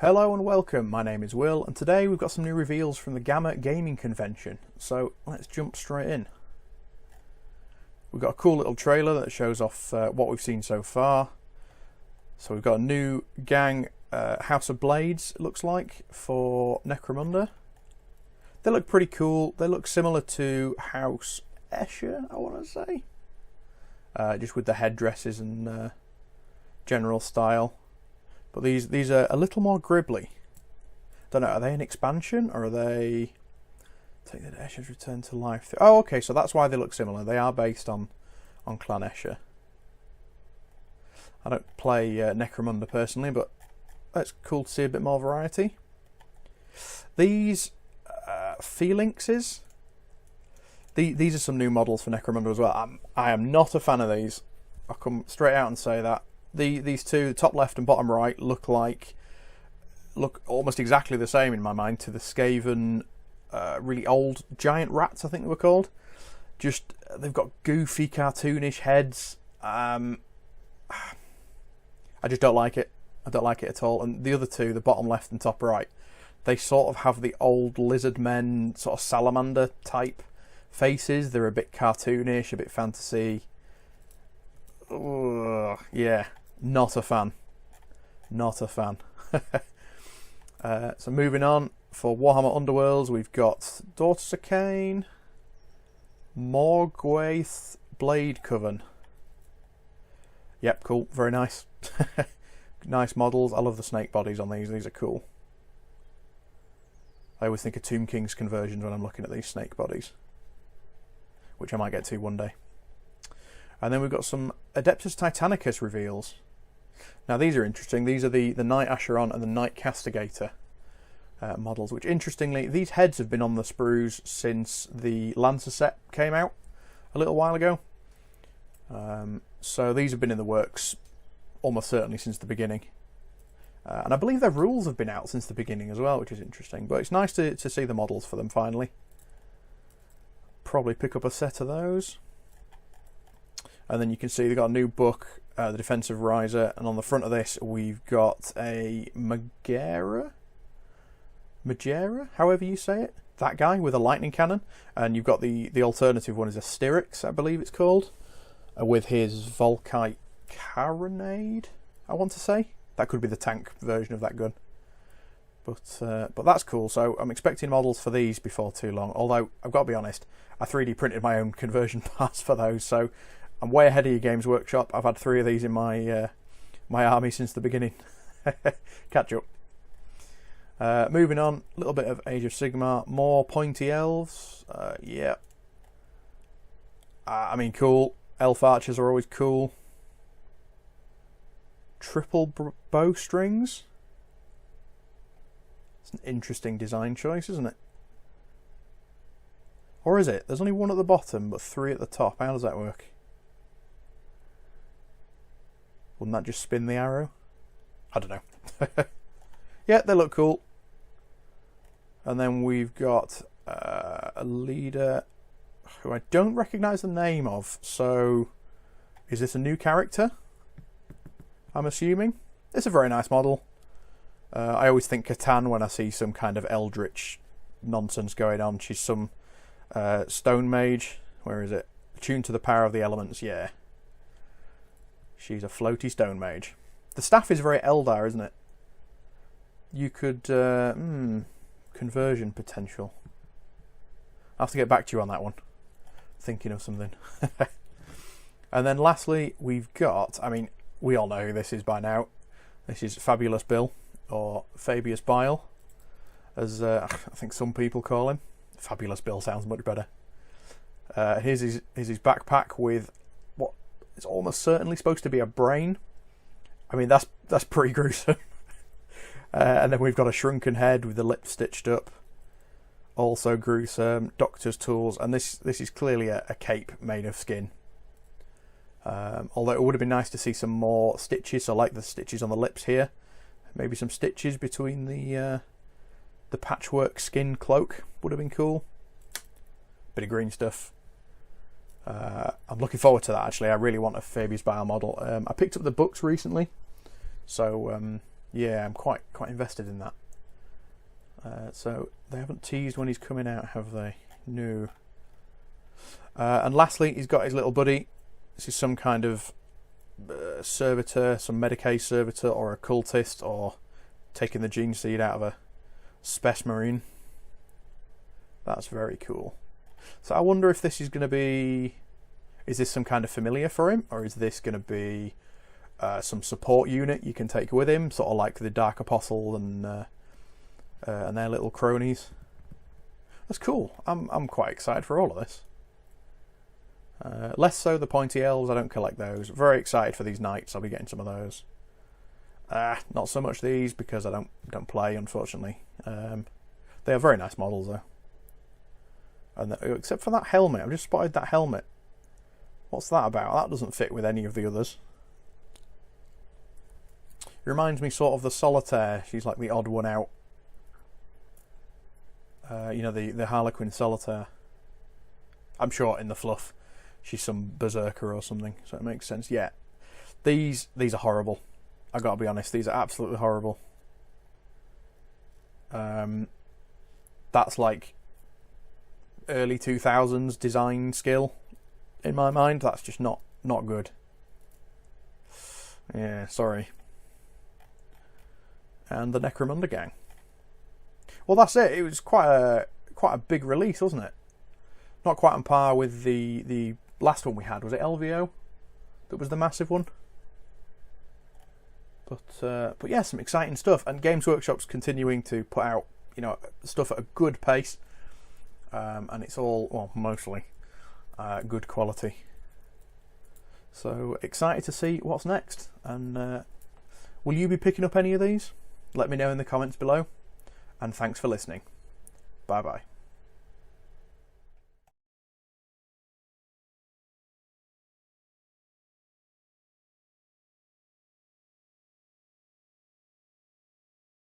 Hello and welcome, my name is Will, and today we've got some new reveals from the GAMA gaming convention, so let's jump straight in. We've got a cool little trailer that shows off what we've seen so far. So we've got a new gang House of Blades, it looks like, for Necromunda. They look pretty cool. They look similar to House Escher, I want to say. Just with the headdresses and general style. But these are a little more gribbly. Don't know, are they an expansion or are they... Take the Escher's return to life. Oh, okay, so that's why they look similar. They are based on Clan Escher. I don't play Necromunda personally, but it's cool to see a bit more variety. These Phalanxes. These are some new models for Necromunda as well. I am not a fan of these. I'll come straight out and say that. These two, the top left and bottom right, look almost exactly the same in my mind to the Skaven, really old giant rats, I think they were called. Just they've got goofy, cartoonish heads. I just don't like it. I don't like it at all. And the other two, the bottom left and top right, they sort of have the old lizard men, sort of salamander type faces. They're a bit cartoonish, a bit fantasy. Yeah, not a fan. Not a fan. So moving on, for Warhammer Underworlds, we've got Daughters of Cain, Morgwaith Blade Coven. Yep, cool, very nice. Nice models. I love the snake bodies on these are cool. I always think of Tomb King's conversions when I'm looking at these snake bodies, which I might get to one day. And then we've got some Adeptus Titanicus reveals. Now these are interesting. These are the Knight Acheron and the Knight Castigator models, which interestingly, these heads have been on the sprues since the Lancer set came out a little while ago. So these have been in the works almost certainly since the beginning. And I believe their rules have been out since the beginning as well, which is interesting. But it's nice to see the models for them finally. Probably pick up a set of those. And then you can see they've got a new book, The Defensive Riser, and on the front of this we've got a Magera, however you say it, that guy with a lightning cannon, and you've got the alternative one is a Styrax, I believe it's called, with his Volkite Carronade, I want to say. That could be the tank version of that gun. But that's cool, so I'm expecting models for these before too long, although I've got to be honest, I 3D printed my own conversion parts for those, so I'm way ahead of you, Games Workshop. I've had 3 of these in my my army since the beginning. Catch up. Moving on, a little bit of Age of Sigmar, more pointy elves. Yeah. I mean, cool. Elf archers are always cool. Triple bowstrings. It's an interesting design choice, isn't it? Or is it? There's only one at the bottom, but 3 at the top. How does that work? Wouldn't that just spin the arrow? I don't know. Yeah, they look cool. And then we've got a leader who I don't recognise the name of. So, is this a new character? I'm assuming. It's a very nice model. I always think Catan when I see some kind of eldritch nonsense going on. She's some stone mage. Where is it? Attuned to the power of the elements, yeah. She's a floaty stone mage. The staff is very Eldar, isn't it? You could... conversion potential. I'll have to get back to you on that one. Thinking of something. And then lastly, we've got... I mean, we all know who this is by now. This is Fabulous Bill, or Fabius Bile, as I think some people call him. Fabulous Bill sounds much better. Here's his backpack with what is almost certainly supposed to be a brain. I mean, that's pretty gruesome. And then we've got a shrunken head with the lips stitched up. Also gruesome. Doctor's tools. And this is clearly a cape made of skin. Although it would have been nice to see some more stitches. So I like the stitches on the lips here. Maybe some stitches between the patchwork skin cloak would have been cool. Bit of green stuff. I'm looking forward to that, actually. I really want a Fabius Bile model. I picked up the books recently, so Yeah, I'm quite invested in that. So they haven't teased when he's coming out, have they? No. And lastly, he's got his little buddy. This is some kind of servitor, some Medicaid servitor, or a cultist, or taking the gene seed out of a Spec Marine. That's very cool. So I wonder if this is going to be... Is this some kind of familiar for him? Or is this going to be some support unit you can take with him? Sort of like the Dark Apostle and their little cronies. That's cool. I'm quite excited for all of this. Less so the pointy elves. I don't collect those. Very excited for these knights. I'll be getting some of those. Not so much these because I don't play, unfortunately. They are very nice models though. And except for that helmet, I've just spotted that helmet. What's that about? That doesn't fit with any of the others. It reminds me sort of the Solitaire. She's like the odd one out. You know, the Harlequin Solitaire. I'm sure in the fluff she's some berserker or something, so it makes sense. Yeah, these are horrible. I gotta be honest, these are absolutely horrible. That's like early 2000s design skill in my mind. That's just not good. Yeah, sorry. And the Necromunda gang. Well, that's it. It was quite a big release, wasn't it? Not quite on par with the last one we had. Was it LVO that was the massive one? But yeah, some exciting stuff. And Games Workshop's continuing to put out, you know, stuff at a good pace. And it's all, well, mostly good quality. So excited to see what's next. And will you be picking up any of these? Let me know in the comments below. And thanks for listening. Bye bye.